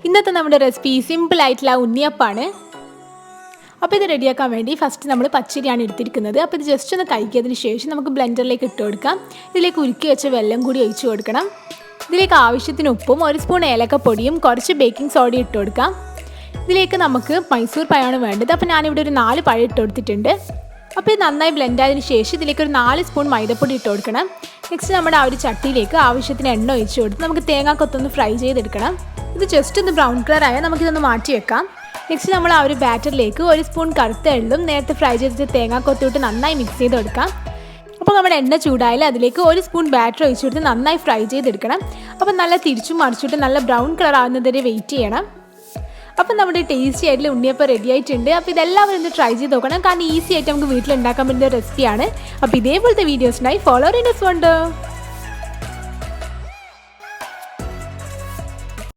ഇന്നത്തെ നമ്മുടെ recipe simple ആയിട്ടുള്ള ഉണ്ണിയപ്പാണ്. അപ്പോൾ ഇത് റെഡിയാക്കാൻ വേണ്ടി ഫസ്റ്റ് നമ്മൾ പച്ചരിയാണ് എടുത്തിരിക്കുന്നത്. അപ്പോൾ ഇത് ജസ്റ്റ് ഒന്ന് കഴുകിയതിന് ശേഷം നമുക്ക് ബ്ലെൻഡറിലേക്ക് ഇട്ട് കൊടുക്കാം. ഇതിലേക്ക് ഉരുക്കി വെച്ച വെള്ളം കൂടി ഒഴിച്ച് കൊടുക്കണം. ഇതിലേക്ക് ആവശ്യത്തിന് ഉപ്പും 1 സ്പൂൺ ഏലക്കപ്പൊടിയും കുറച്ച് ബേക്കിംഗ് സോഡയും ഇട്ട് കൊടുക്കാം. ഇതിലേക്ക് നമുക്ക് മൈസൂർ പഴമാണ് വേണ്ടത്. അപ്പോൾ ഞാനിവിടെ ഒരു 4 പഴം ഇട്ട് കൊടുത്തിട്ടുണ്ട്. അപ്പോൾ ഇത് നന്നായി ബ്ലെൻഡ് ആയതിനു ശേഷം ഇതിലേക്ക് ഒരു 4 സ്പൂൺ മൈദപ്പൊടി ഇട്ട് കൊടുക്കണം. നെക്സ്റ്റ് നമ്മുടെ ആ ഒരു ചട്ടിയിലേക്ക് ആവശ്യത്തിന് എണ്ണ ഒഴിച്ച് കൊടുത്ത് നമുക്ക് തേങ്ങാക്കൊത്തൊന്ന് ഫ്രൈ ചെയ്തെടുക്കണം. ഇത് ജസ്റ്റ് ഒന്ന് ബ്രൗൺ കളർ ആയാൽ നമുക്കിതൊന്ന് മാറ്റി വെക്കാം. നെക്സ്റ്റ് നമ്മൾ ആ ഒരു ബാറ്ററിലേക്ക് 1 സ്പൂൺ കറുത്ത എള്ളും നേരത്തെ ഫ്രൈ ചെയ്തിട്ട് തേങ്ങാക്കൊത്തിട്ട് നന്നായി മിക്സ് ചെയ്ത് കൊടുക്കാം. അപ്പോൾ നമ്മുടെ എണ്ണ ചൂടായാലും അതിലേക്ക് 1 സ്പൂൺ ബാറ്റർ ഒഴിച്ച് കൊടുത്ത് നന്നായി ഫ്രൈ ചെയ്തെടുക്കണം. അപ്പോൾ നല്ല തിരിച്ചും മറിച്ചിട്ട് നല്ല ബ്രൗൺ കളർ ആവുന്നതുവരെ വെയിറ്റ് ചെയ്യണം. അപ്പോൾ നമ്മുടെ ടേസ്റ്റി ആയിട്ടുള്ള ഉണ്ണിയപ്പം റെഡി ആയിട്ടുണ്ട്. അപ്പോൾ ഇതെല്ലാവരും ഒന്ന് ട്രൈ ചെയ്ത് നോക്കണം. കാരണം ഈസി ആയിട്ട് നമുക്ക് വീട്ടിലുണ്ടാക്കാൻ പറ്റുന്ന റെസിപ്പിയാണ്. അപ്പോൾ ഇതേപോലത്തെ വീഡിയോസിനായി ഫോളോ റിനൂസ് വണ്ടർ.